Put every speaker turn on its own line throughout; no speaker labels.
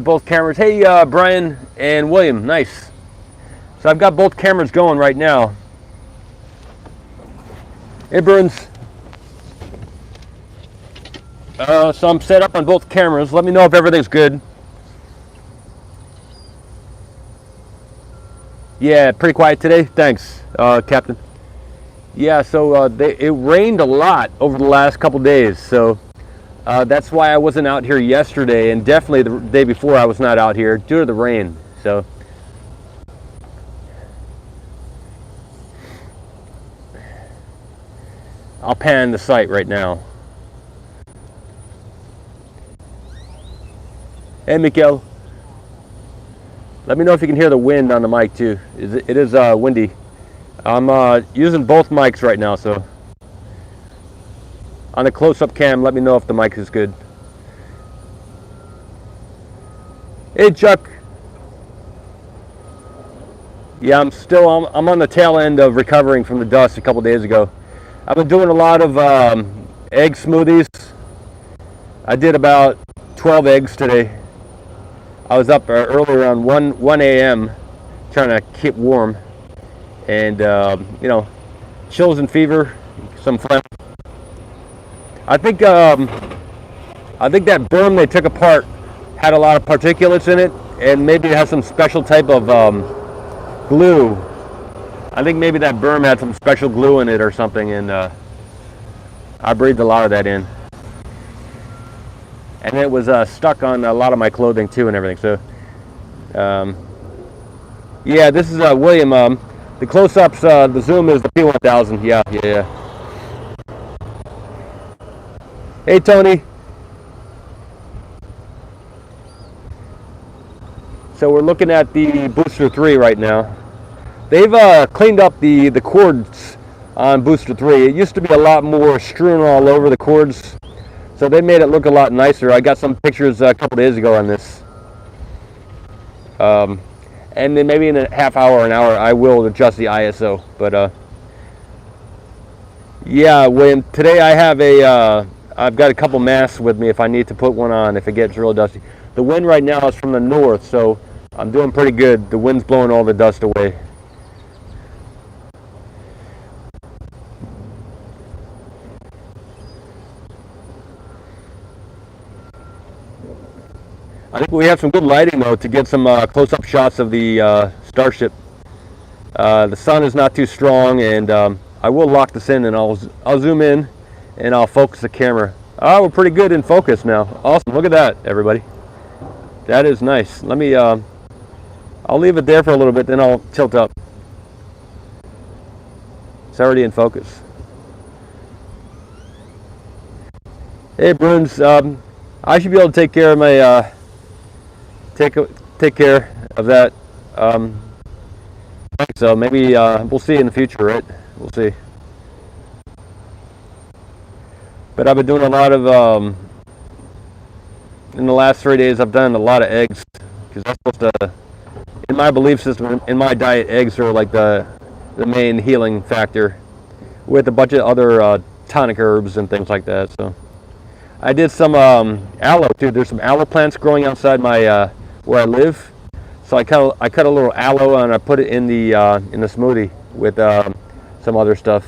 Both cameras. Hey, Brian and William. Nice. So I've got both cameras going right now. Hey, Burns. So I'm set up on both cameras. Let me know if everything's good. Yeah, pretty quiet today. Thanks, Captain. Yeah, so it rained a lot over the last couple days, so that's why I wasn't out here yesterday, and definitely the day before I was not out here due to the rain. So I'll pan the site right now. Hey, Miguel. Let me know if you can hear the wind on the mic too. It is windy. I'm using both mics right now, so on the close-up cam, let me know if the mic is good. Hey, Chuck. Yeah, I'm on the tail end of recovering from the dust a couple days ago. I've been doing a lot of egg smoothies. I did about 12 eggs today. I was up early around 1 a.m. trying to keep warm, and you know, chills and fever, some phlegm. I think that berm they took apart had a lot of particulates in it, and maybe it has some special type of glue. I think maybe that berm had some special glue in it or something, and I breathed a lot of that in. And it was stuck on a lot of my clothing too and everything. So, yeah, this is William. The close-ups, the zoom is the P1000. Yeah. Hey, Tony. So we're looking at the Booster 3 right now. They've cleaned up the cords on Booster 3. It used to be a lot more strewn all over the cords. So they made it look a lot nicer. I got some pictures a couple days ago on this. And then maybe in a half hour, an hour, I will adjust the ISO. But yeah, William, today I have I've got a couple masks with me if I need to put one on if it gets real dusty. The wind right now is from the north, so I'm doing pretty good. The wind's blowing all the dust away. I think we have some good lighting though to get some close-up shots of the Starship. The sun is not too strong, and I will lock this in, and I'll zoom in and I'll focus the camera. Oh, we're pretty good in focus now. Awesome! Look at that, everybody. That is nice. Let me. I'll leave it there for a little bit, then I'll tilt up. It's already in focus. Hey, Bruns. I should be able to take care of my. Take care of that. So maybe we'll see in the future, right? We'll see. But I've been doing a lot of in the last 3 days. I've done a lot of eggs because that's supposed to, in my belief system, in my diet, eggs are like the main healing factor, with a bunch of other tonic herbs and things like that. So I did some aloe too. There's some aloe plants growing outside my where I live, so I cut a little aloe and I put it in the smoothie with some other stuff.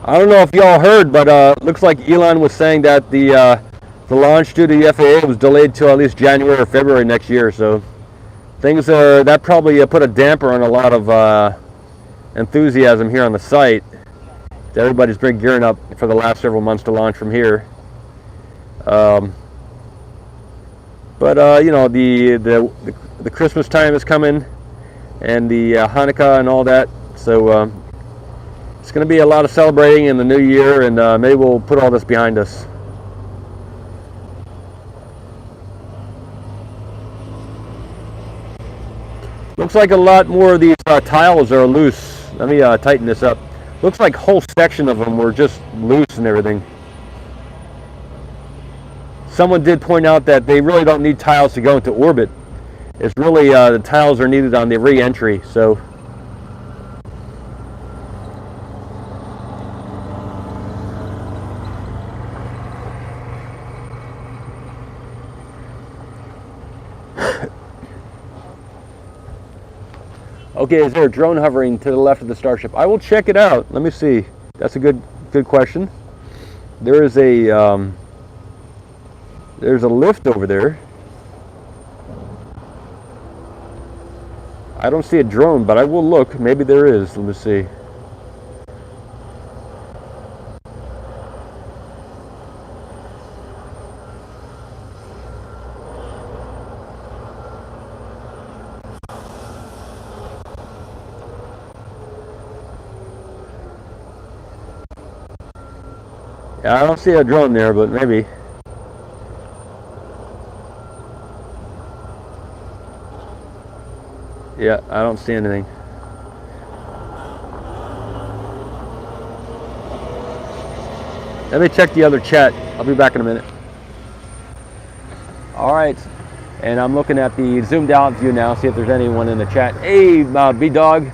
I don't know if y'all heard, but looks like Elon was saying that the launch due to the FAA was delayed till at least January or February next year. So things are, that probably put a damper on a lot of enthusiasm here on the site. Everybody's been gearing up for the last several months to launch from here. But you know, the Christmas time is coming, and the Hanukkah and all that. So it's going to be a lot of celebrating in the new year, and maybe we'll put all this behind us. Looks like a lot more of these tiles are loose. Let me tighten this up. Looks like a whole section of them were just loose and everything. Someone did point out that they really don't need tiles to go into orbit. It's really, the tiles are needed on the re-entry, so. Okay, is there a drone hovering to the left of the Starship? I will check it out. Let me see. That's a good question. There is a there's a lift over there. I don't see a drone, but I will look. Maybe there is. Let me see. Yeah, I don't see a drone there, but maybe. Yeah, I don't see anything. Let me check the other chat. I'll be back in a minute. All right, and I'm looking at the zoomed out view now, see if there's anyone in the chat. Hey, B-Dog,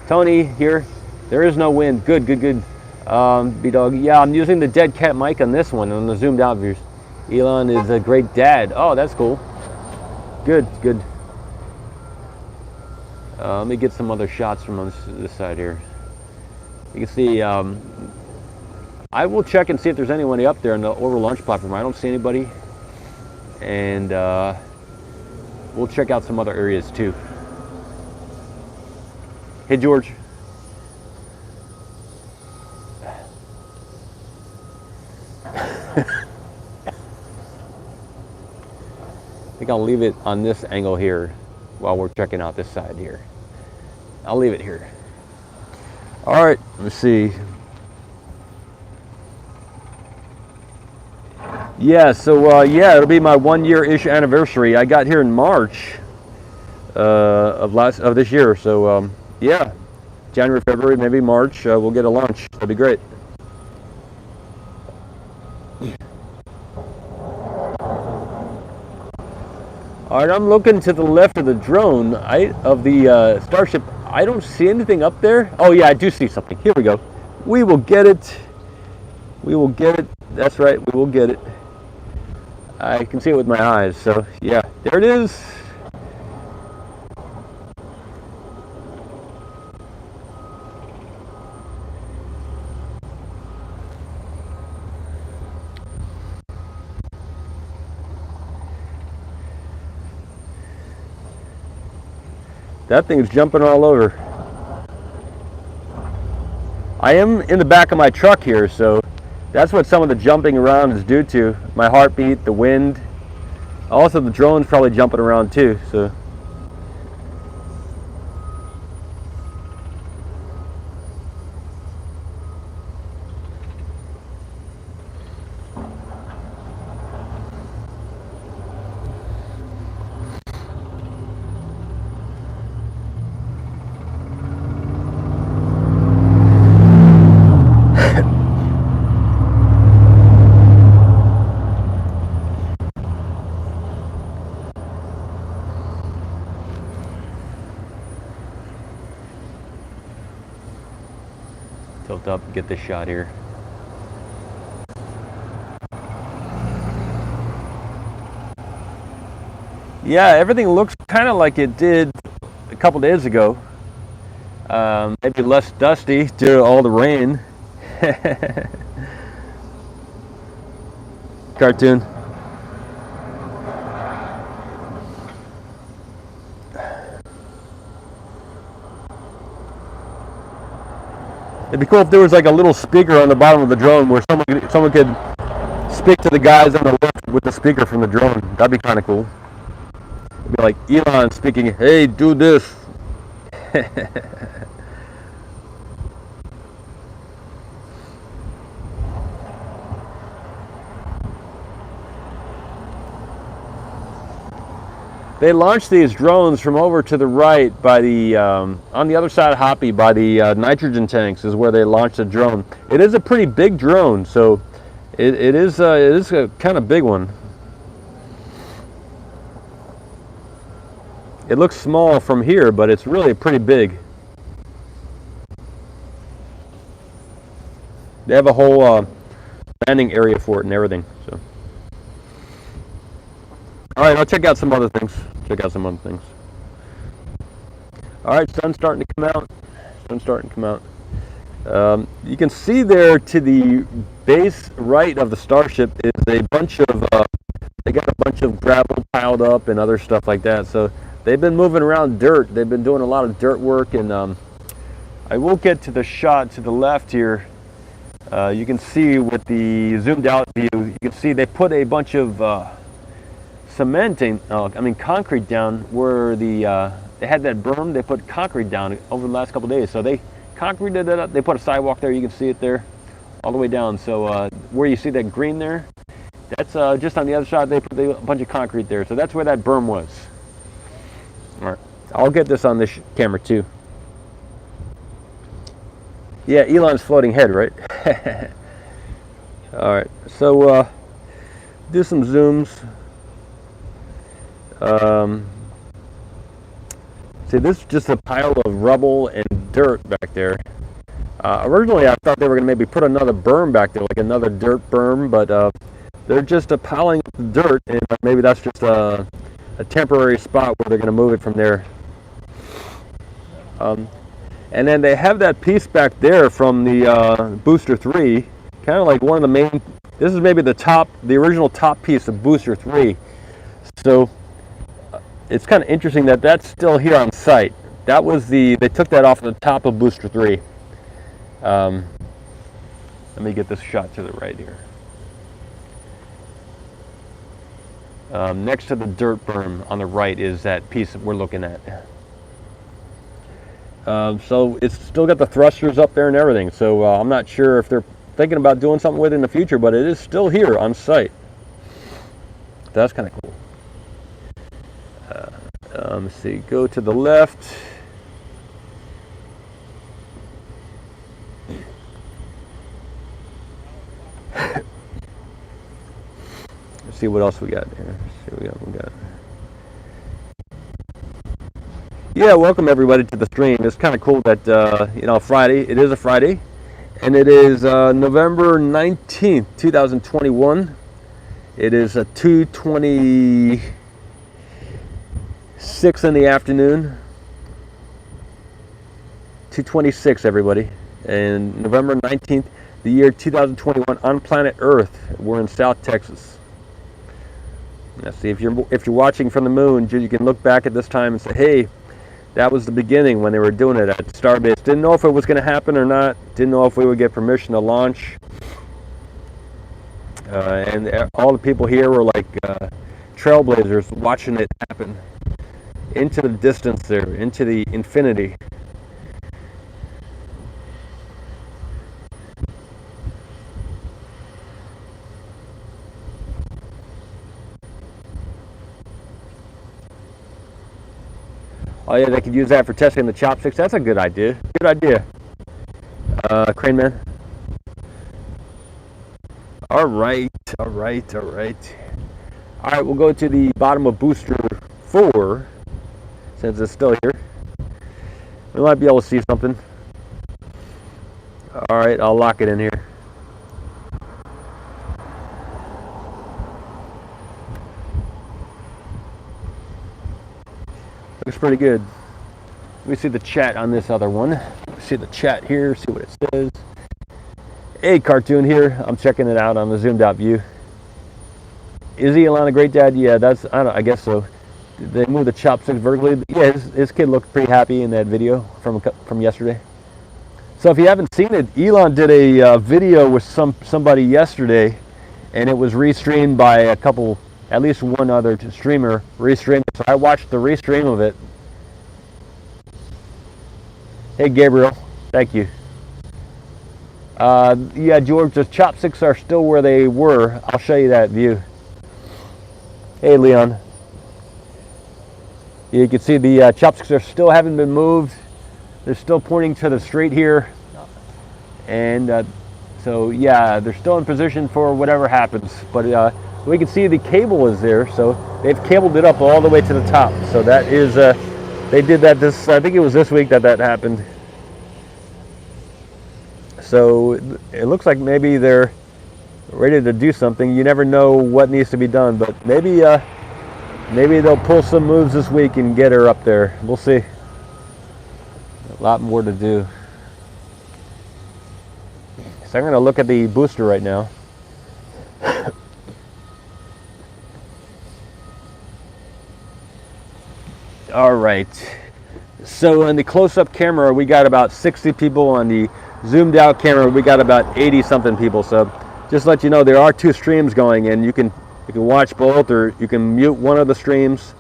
Tony here. There is no wind. Good. B-Dog, yeah, I'm using the dead cat mic on this one, on the zoomed out views. Elon is a great dad. Oh, that's cool. Good. Let me get some other shots from on this side here. You can see, I will check and see if there's anyone up there on the orbital launch platform. I don't see anybody. And we'll check out some other areas too. Hey, George. I think I'll leave it on this angle here while we're checking out this side here. I'll leave it here. All right, let's see. Yeah, so yeah, it'll be my 1 year-ish anniversary. I got here in March of this year. So yeah, January, February, maybe March, we'll get a launch. That'd be great. All right, I'm looking to the left of the drone, of the Starship. I don't see anything up there. Oh yeah, I do see something. Here we go. We will get it. We will get it. That's right, we will get it. I can see it with my eyes, so yeah, there it is. That thing's jumping all over. I am in the back of my truck here, so that's what some of the jumping around is due to. My heartbeat, the wind. Also, the drone's probably jumping around too, so. Tilt up, get this shot here. Yeah, everything looks kind of like it did a couple days ago. Maybe less dusty due to all the rain. Cartoon. It'd be cool if there was like a little speaker on the bottom of the drone where someone could speak to the guys on the left with the speaker from the drone. That'd be kind of cool. It'd be like Elon speaking, "Hey, do this." They launched these drones from over to the right by the, on the other side of Hoppy by the nitrogen tanks is where they launched the drone. It is a pretty big drone, so it is a kind of big one. It looks small from here, but it's really pretty big. They have a whole landing area for it and everything. So, all right, I'll check out some other things. All right, sun's starting to come out. You can see there to the base right of the Starship is a bunch of, they got a bunch of gravel piled up and other stuff like that. So they've been moving around dirt. They've been doing a lot of dirt work, and I will get to the shot to the left here. You can see with the zoomed out view, you can see they put a bunch of concrete down where they had that berm. They put concrete down over the last couple of days. So they concreted it up. They put a sidewalk there. You can see it there all the way down. So where you see that green there, that's just on the other side. They put a bunch of concrete there. So that's where that berm was. All right. I'll get this on this camera too. Yeah, Elon's floating head, right? All right, so do some zooms. See, this is just a pile of rubble and dirt back there. Originally, I thought they were going to maybe put another berm back there, like another dirt berm, but they're just piling up the dirt, and maybe that's just a temporary spot where they're going to move it from there. And then they have that piece back there from the Booster 3, kind of like one of the main, this is maybe the original top piece of Booster 3. So it's kind of interesting that that's still here on site. That was they took that off the top of Booster 3. Let me get this shot to the right here. Next to the dirt berm on the right is that piece that we're looking at. So it's still got the thrusters up there and everything. So I'm not sure if they're thinking about doing something with it in the future, but it is still here on site. That's kind of cool. Let's see, go to the left. Let's see what else we got here. Let's see what we got. Yeah, welcome everybody to the stream. It's kind of cool that Friday. It is a Friday, and it is November 19th, 2021. It is 2:26 in the afternoon. 2:26, everybody, and November 19th, the year 2021, on planet Earth. We're in South Texas. Now, see, if you're watching from the moon, you can look back at this time and say, hey, that was the beginning when they were doing it at Starbase. Didn't know if it was going to happen or not. Didn't know if we would get permission to launch. And all the people here were like trailblazers watching it happen. Into the distance there, into the infinity. Oh yeah, they could use that for testing the chopsticks. That's a good idea. Good idea. Crane Man. All right, we'll go to the bottom of Booster 4, since it's still here. We might be able to see something. All right, I'll lock it in here. Looks pretty good. Let me see the chat on this other one. See the chat here, see what it says. Hey, Cartoon here. I'm checking it out on the zoomed out view. Is Elon a great dad? Yeah, I guess so. Did they move the chopsticks vertically? Yeah, his kid looked pretty happy in that video from yesterday. So if you haven't seen it, Elon did a video with somebody yesterday, and it was restreamed by at least one other streamer restreamed it. So I watched the restream of it. Hey Gabriel, thank you. Yeah, George, the chopsticks are still where they were. I'll show you that view. Hey Leon. Yeah, you can see the chopsticks are haven't been moved. They're still pointing to the street here. And so yeah, they're still in position for whatever happens. But we can see the cable is there. So they've cabled it up all the way to the top. So that is, they did that this, I think it was this week that happened. So it looks like maybe they're ready to do something. You never know what needs to be done, but maybe maybe they'll pull some moves this week and get her up there. We'll see. A lot more to do. So I'm going to look at the booster right now. All right. So in the close-up camera, we got about 60 people. On the zoomed-out camera, we got about 80-something people. So just to let you know, there are 2 streams going, and you can watch both, or you can mute one of the streams.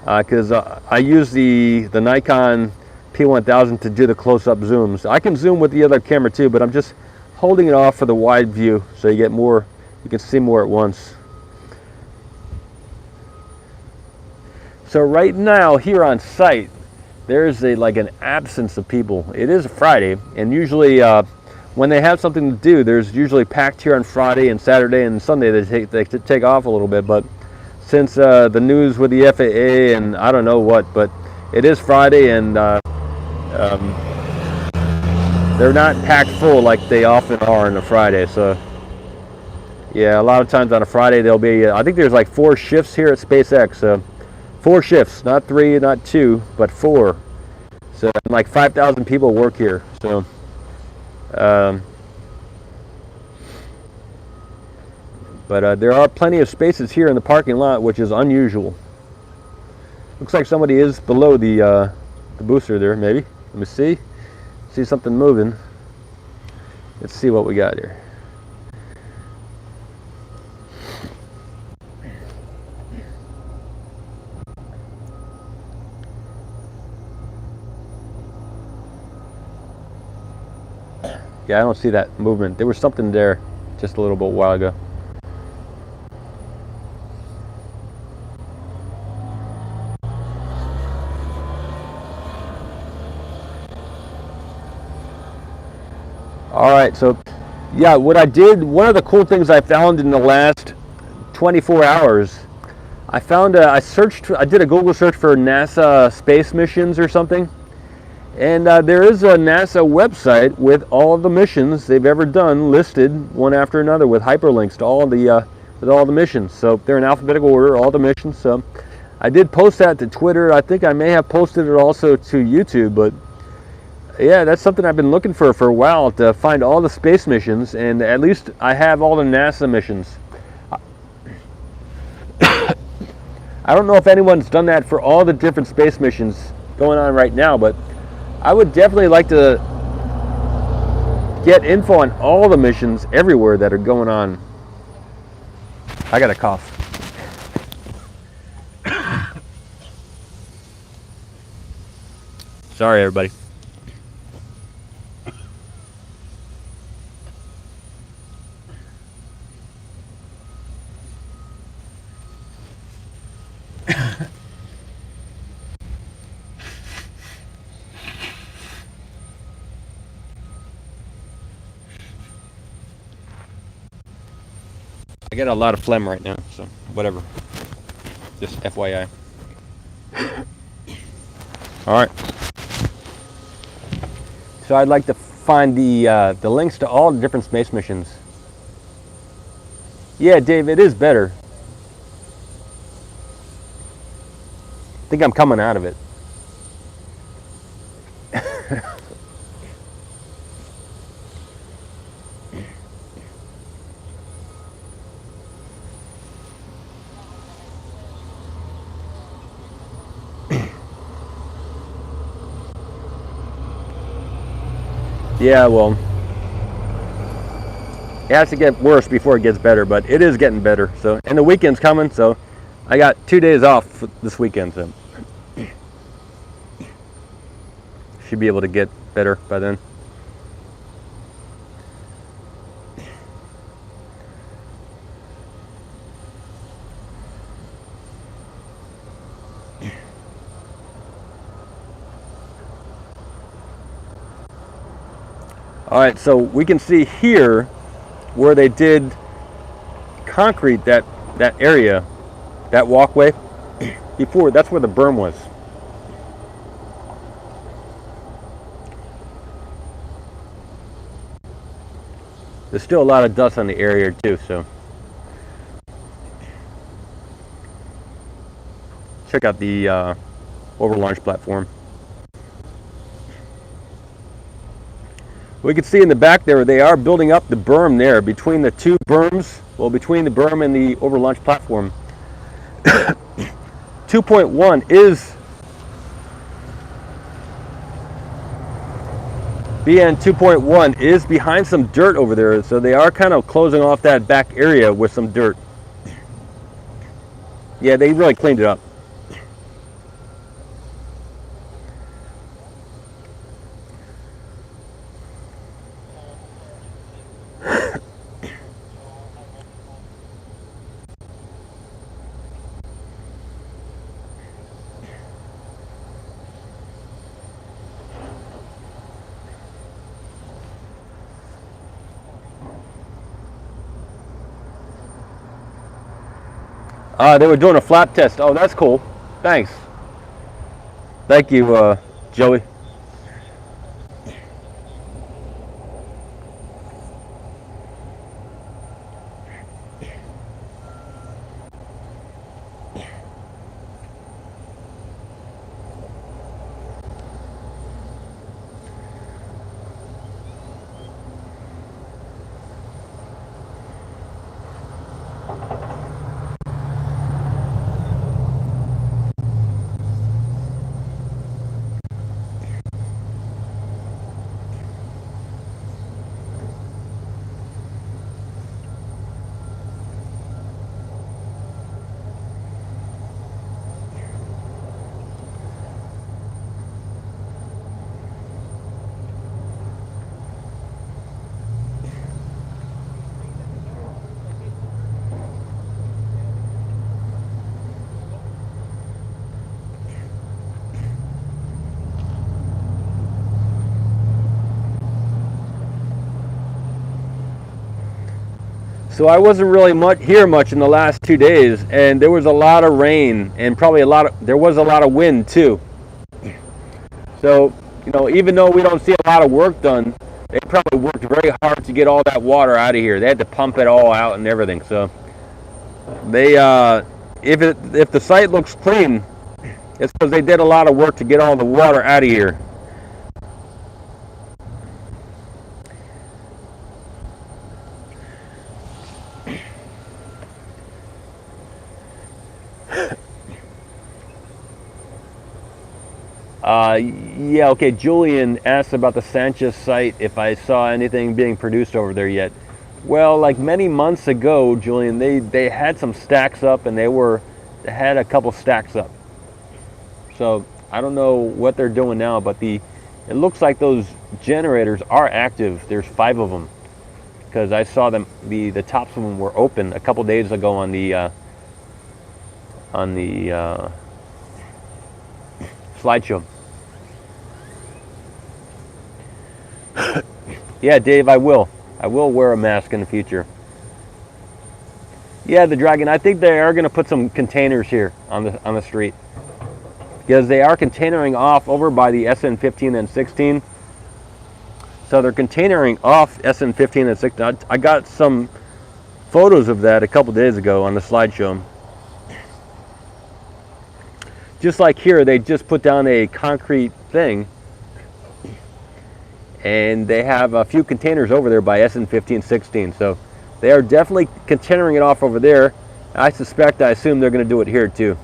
Because I use the Nikon P1000 to do the close-up zooms. I can zoom with the other camera too, but I'm just holding it off for the wide view, so you get more. You can see more at once. So right now here on site, there's like an absence of people. It is a Friday, and usually when they have something to do, there's usually packed here on Friday and Saturday and Sunday. They take off a little bit, but since the news with the FAA and I don't know what, but it is Friday, and they're not packed full like they often are on a Friday. So yeah, a lot of times on a Friday there'll be, I think there's like 4 shifts here at SpaceX. 4 shifts, not 3, not 2, but 4. So like 5,000 people work here. So but there are plenty of spaces here in the parking lot, which is unusual. Looks like somebody is below the booster there, maybe. Let me see something moving. Let's see what we got here. Yeah, I don't see that movement. There was something there just a little bit while ago. All right, so yeah, what I did, one of the cool things I found in the last 24 hours, I found, I did a Google search for NASA space missions or something. And there is a NASA website with all of the missions they've ever done listed one after another with hyperlinks to all the missions. So they're in alphabetical order, all the missions. So I did post that to Twitter. I think I may have posted it also to YouTube. But yeah, that's something I've been looking for a while, to find all the space missions. And at least I have all the NASA missions. I don't know if anyone's done that for all the different space missions going on right now, but I would definitely like to get info on all the missions everywhere that are going on. I got a cough. Sorry, everybody. I get a lot of phlegm right now, so whatever. Just FYI. All right. So I'd like to find the links to all the different space missions. Yeah, Dave, it is better. I think I'm coming out of it. Yeah, well, it has to get worse before it gets better, but it is getting better. So, and the weekend's coming, so I got 2 days off this weekend, so should be able to get better by then. All right, so we can see here where they did concrete that that area, that walkway, before, that's where the berm was. There's still a lot of dust on the area too, so check out the over launch platform. We can see in the back there, they are building up the berm there between the two berms. Well, between the berm and the over launch platform. 2.1 is BN 2.1 is behind some dirt over there, so they are kind of closing off that back area with some dirt. Yeah, they really cleaned it up. They were doing a flap test. Oh, that's cool. Thanks. Thank you, Joey. So I wasn't really here much in the last 2 days, and there was a lot of rain and probably there was a lot of wind too. So, you know, even though we don't see a lot of work done, they probably worked very hard to get all that water out of here. They had to pump it all out and everything. So they, if the site looks clean, it's because they did a lot of work to get all the water out of here. Yeah, okay, Julian asked about the Sanchez site, if I saw anything being produced over there yet. Well, like many months ago, Julian, they had some stacks up, and they had a couple stacks up. So I don't know what they're doing now, but it looks like those generators are active. There's 5 of them, because I saw them. The tops of them were open a couple days ago on the slideshow. Yeah, Dave, I will wear a mask in the future. Yeah, the Dragon, I think they are going to put some containers here on the street, because they are containering off over by the SN15 and 16. So they're containering off SN15 and 16. I got some photos of that a couple days ago on the slideshow. Just like here, they just put down a concrete thing, and they have a few containers over there by SN15, 16. So they are definitely containering it off over there. I assume they're going to do it here too.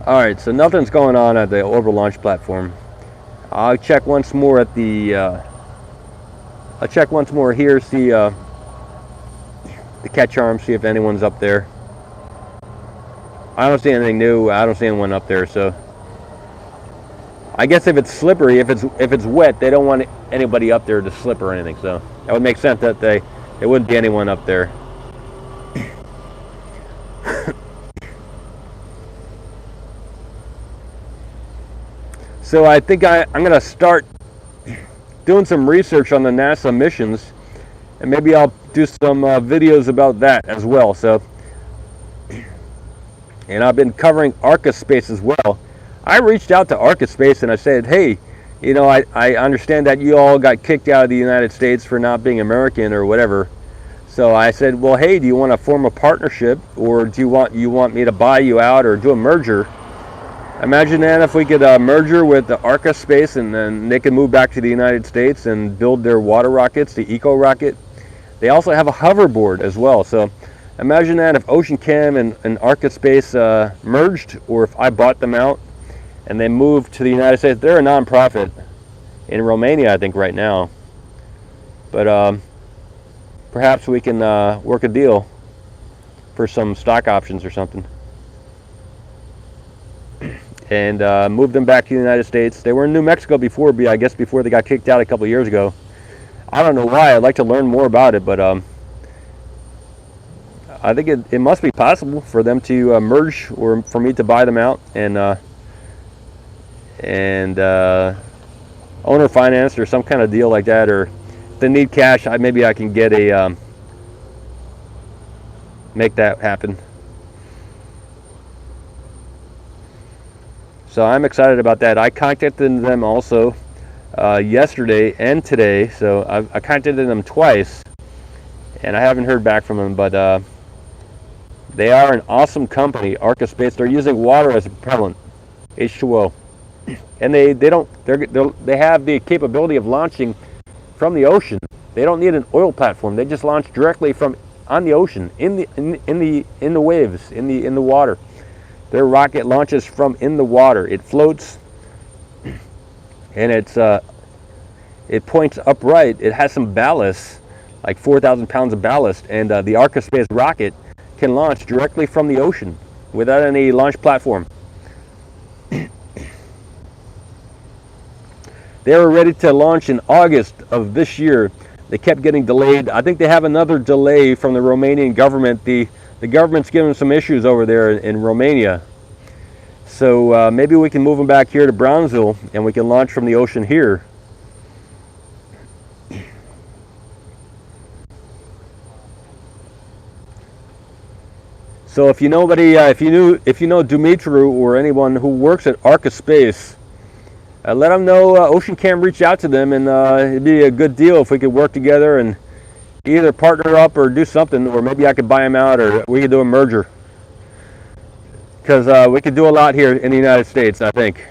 All right, so nothing's going on at the orbital launch platform. I'll check once more at the. I'll check once more here, see the catch arm, see if anyone's up there. I don't see anything new. I don't see anyone up there, so I guess if it's slippery, if it's wet, they don't want anybody up there to slip or anything. So that would make sense that there wouldn't be anyone up there. So I think I'm going to start doing some research on the NASA missions, and maybe I'll do some videos about that as well. So, and I've been covering Arca-Space as well. I reached out to Arca-Space and I said, hey, you know, I understand that you all got kicked out of the United States for not being American or whatever. So I said, well, hey, do you want to form a partnership, or do you want me to buy you out or do a merger? Imagine that if we could merger with the Arca-Space, and then they could move back to the United States and build their water rockets, the Eco Rocket. They also have a hoverboard as well. So imagine that if OceanCam and Arca-Space merged, or if I bought them out and they moved to the United States. They're a non-profit in Romania, I think, right now. But perhaps we can work a deal for some stock options or something, and move them back to the United States. They were in New Mexico before, I guess before they got kicked out a couple of years ago. I don't know why. I'd like to learn more about it, but I think it must be possible for them to merge, or for me to buy them out and owner financed or some kind of deal like that. Or if they need cash, maybe I can get a make that happen. So I'm excited about that. I contacted them also yesterday and today. So I contacted them twice, and I haven't heard back from them. But they are an awesome company, Arca-Space. They're using water as a propellant, H2O, and they have the capability of launching from the ocean. They don't need an oil platform. They just launch directly from on the ocean, in the waves, in the water. Their rocket launches from in the water. It floats, and it points upright. It has some ballast, like 4,000 pounds of ballast, and the Arca-Space rocket can launch directly from the ocean without any launch platform. They were ready to launch in August of this year. They kept getting delayed. I think they have another delay from the Romanian government. The government's giving some issues over there in Romania. So maybe we can move them back here to Brownsville, and we can launch from the ocean here. So if you know if you know Dumitru or anyone who works at Arca-Space, let them know OceanCam reached out to them, and it'd be a good deal if we could work together and either partner up or do something, or maybe I could buy them out, or we could do a merger. Because we could do a lot here in the United States, I think.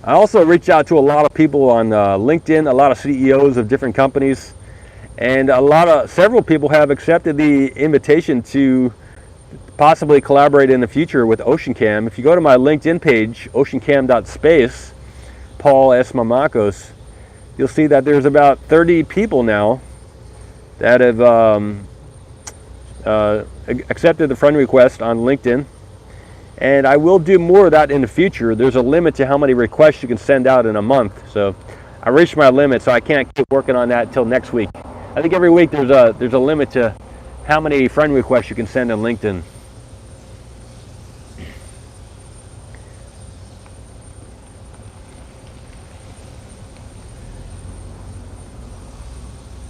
I also reach out to a lot of people on LinkedIn, a lot of CEOs of different companies, and several people have accepted the invitation to possibly collaborate in the future with OceanCam. If you go to my LinkedIn page, oceancam.space, Paul S Mamakos, you'll see that there's about 30 people now that have accepted the friend request on LinkedIn. And I will do more of that in the future. There's a limit to how many requests you can send out in a month. So I reached my limit, so I can't keep working on that until next week. I think every week there's a limit to how many friend requests you can send on LinkedIn.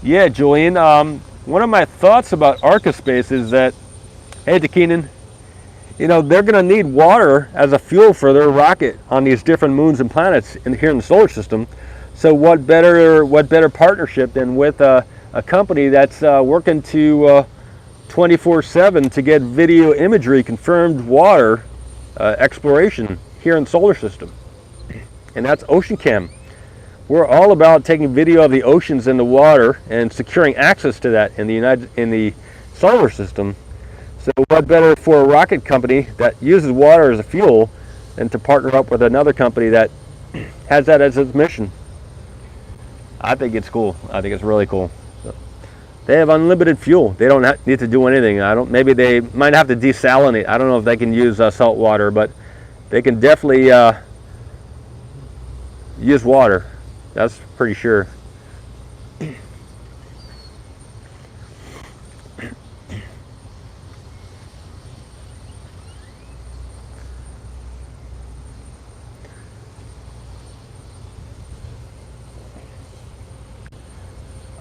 Yeah, Julian. One of my thoughts about Arca-Space is that, hey, Keenan, you know, they're going to need water as a fuel for their rocket on these different moons and planets here in the solar system. So what better partnership than with a company that's working to 24/7 to get video imagery confirmed water exploration here in the solar system, and that's OceanCam. We're all about taking video of the oceans and the water and securing access to that in the solar system. So what better for a rocket company that uses water as a fuel than to partner up with another company that has that as its mission? I think it's cool. I think it's really cool. So they have unlimited fuel. They don't need to do anything. Maybe they might have to desalinate. I don't know if they can use salt water, but they can definitely use water. That's pretty sure.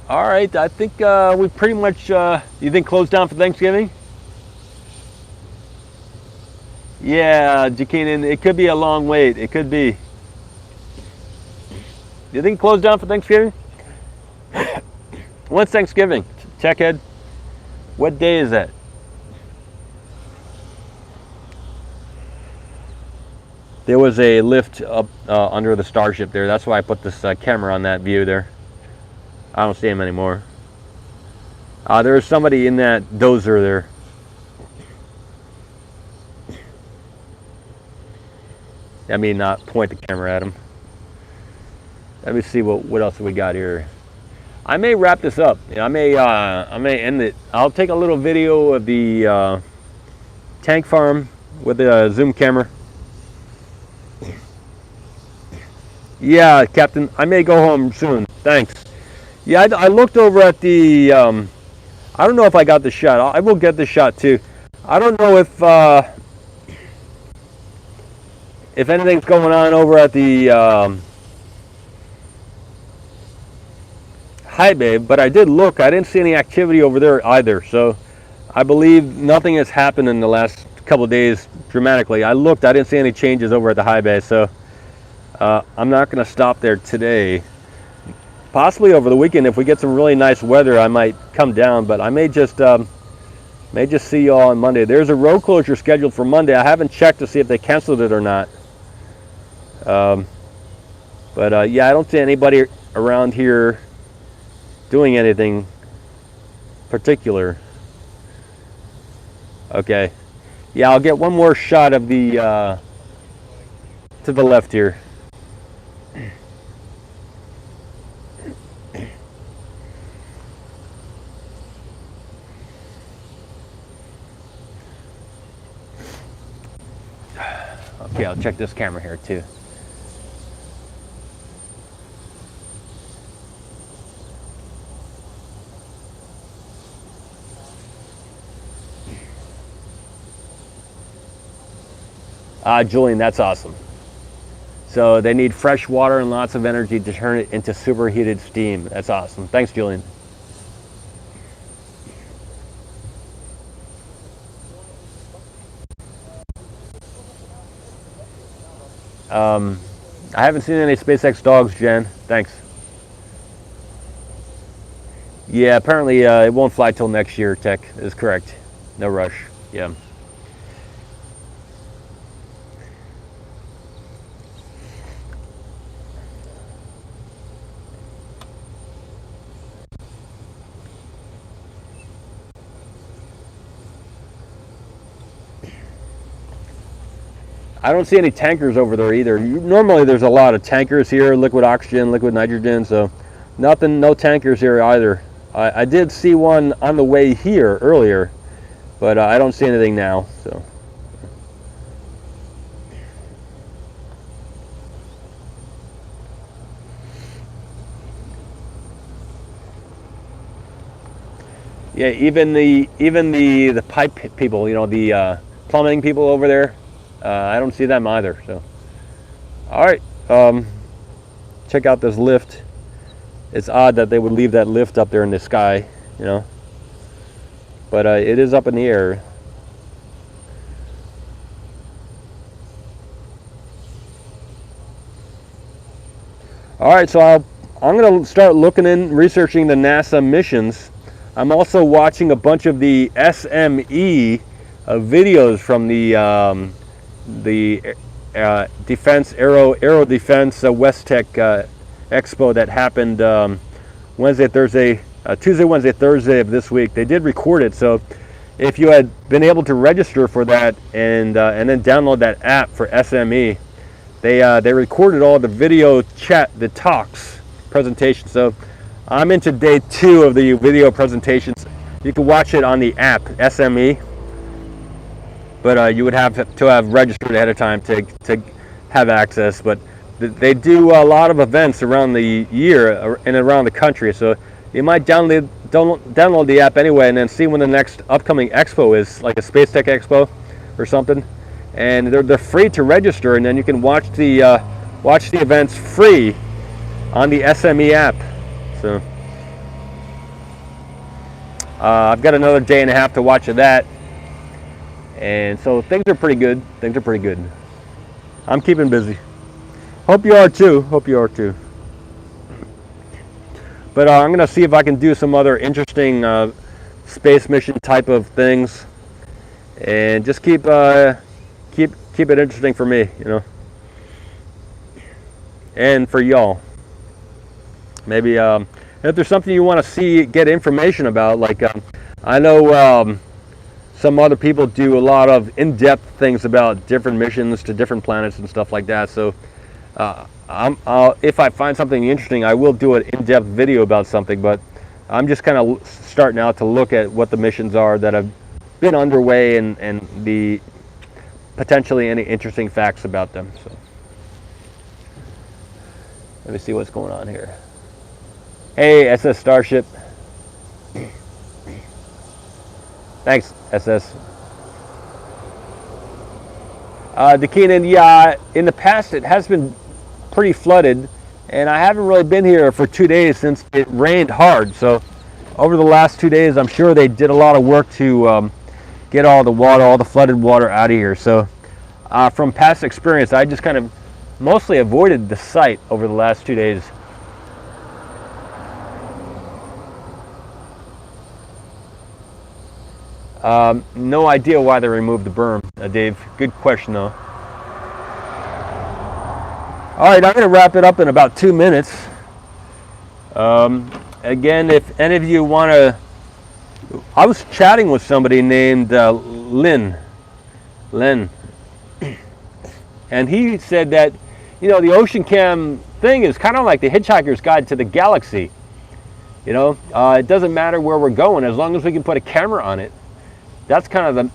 All right, I think we pretty much, you think close down for Thanksgiving? Yeah, Jakinan, it could be a long wait. It could be. You think close down for Thanksgiving? When's Thanksgiving? Checkhead. What day is that? There was a lift up under the Starship there. That's why I put this camera on that view there. I don't see him anymore. There's somebody in that dozer there. I mean, not point the camera at him. Let me see what else we got here. I may wrap this up. I may end it. I'll take a little video of the tank farm with the zoom camera. Yeah, Captain. I may go home soon. Thanks. Yeah, I looked over at the. I don't know if I got the shot. I will get the shot too. I don't know if anything's going on over at the high bay, but I did look. I didn't see any activity over there either. So I believe nothing has happened in the last couple of days dramatically. I looked. I didn't see any changes over at the high bay. So I'm not going to stop there today. Possibly over the weekend, if we get some really nice weather, I might come down. But I may just see you all on Monday. There's a road closure scheduled for Monday. I haven't checked to see if they canceled it or not. Yeah, I don't see anybody around here doing anything particular. Okay. Yeah, I'll get one more shot of the to the left here. Okay, I'll check this camera here too. Julian, that's awesome. So they need fresh water and lots of energy to turn it into superheated steam. That's awesome. Thanks, Julian. I haven't seen any SpaceX dogs, Jen. Thanks. Yeah, apparently it won't fly till next year, Tech is correct. No rush. Yeah. I don't see any tankers over there either. Normally there's a lot of tankers here, liquid oxygen, liquid nitrogen, so no tankers here either. I did see one on the way here earlier, but I don't see anything now. So. Yeah, even the pipe people, you know, the plumbing people over there, I don't see them either. So, all right, check out this lift. It's odd that they would leave that lift up there in the sky, you know, but it is up in the air. All right, so I'm going to start researching the NASA missions. I'm also watching a bunch of the SME videos from the defense aero defense West Tech Expo that happened Tuesday, Wednesday, Thursday of this week. They did record it, so if you had been able to register for that and then download that app for SME, they recorded all the video chat, the talks, presentation. So I'm into day 2 of the video presentations. You can watch it on the app SME, but you would have to have registered ahead of time to have access. But they do a lot of events around the year and around the country, so you might download the app anyway and then see when the next upcoming expo is, like a Space Tech Expo or something. And they're free to register, and then you can watch the events free on the SME app. So I've got another day and a half to watch of that. And so things are pretty good. Things are pretty good. I'm keeping busy. Hope you are too. Hope you are too. But I'm going to see if I can do some other interesting space mission type of things, and just keep it interesting for me, you know, and for y'all. Maybe if there's something you want to see, get information about, like I know some other people do a lot of in-depth things about different missions to different planets and stuff like that. So if I find something interesting, I will do an in-depth video about something, but I'm just kind of starting out to look at what the missions are that have been underway, and the potentially any interesting facts about them. So let me see what's going on here. Hey, SS Starship. Thanks, SS. Dakinan, yeah, in the past it has been pretty flooded, and I haven't really been here for 2 days since it rained hard. So over the last 2 days, I'm sure they did a lot of work to get all the water, all the flooded water out of here. So from past experience, I just kind of mostly avoided the site over the last 2 days. No idea why they removed the berm, Dave. Good question, though. All right, I'm going to wrap it up in about 2 minutes. Again, if any of you want to, I was chatting with somebody named Len, and he said that, you know, the Ocean Cam thing is kind of like the Hitchhiker's Guide to the Galaxy. You know, it doesn't matter where we're going as long as we can put a camera on it. That's kind of the,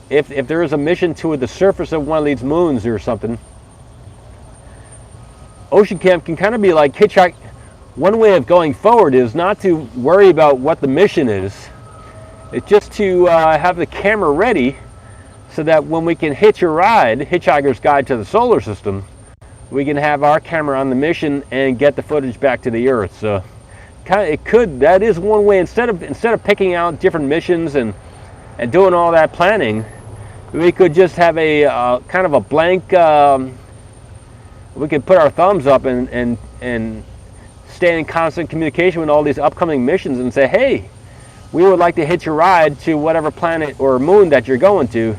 if there is a mission to the surface of one of these moons or something, Ocean Cam can kind of be like hitchhike. One way of going forward is not to worry about what the mission is. It's just to have the camera ready so that when we can hitch a ride, Hitchhiker's Guide to the Solar System, we can have our camera on the mission and get the footage back to the Earth. So that is one way. Instead of picking out different missions and doing all that planning, we could just have a kind of a blank, we could put our thumbs up and stay in constant communication with all these upcoming missions and say, hey, we would like to hitch a ride to whatever planet or moon that you're going to,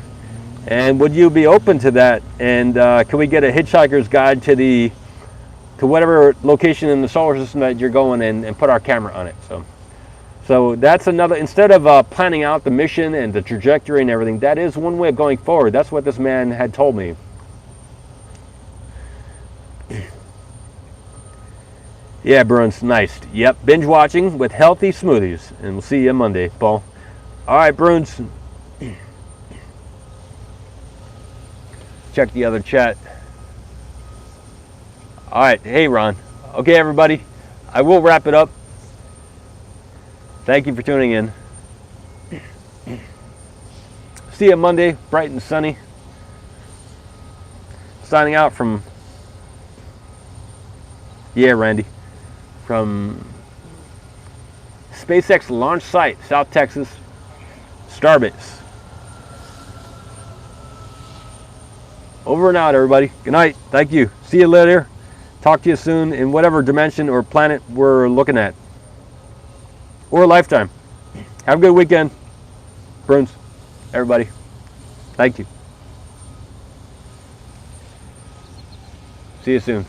and would you be open to that? And can we get a hitchhiker's guide to whatever location in the solar system that you're going and put our camera on it? So that's another, instead of planning out the mission and the trajectory and everything, that is one way of going forward. That's what this man had told me. Yeah, Bruins, nice. Yep, binge watching with healthy smoothies. And we'll see you Monday, Paul. All right, Bruins. Check the other chat. All right, hey, Ron. Okay, everybody, I will wrap it up. Thank you for tuning in. See you Monday, bright and sunny. Signing out from, yeah, Randy, from SpaceX launch site, South Texas, Starbase. Over and out, everybody. Good night. Thank you. See you later. Talk to you soon in whatever dimension or planet we're looking at. Or a lifetime. Have a good weekend. Bruins, everybody. Thank you. See you soon.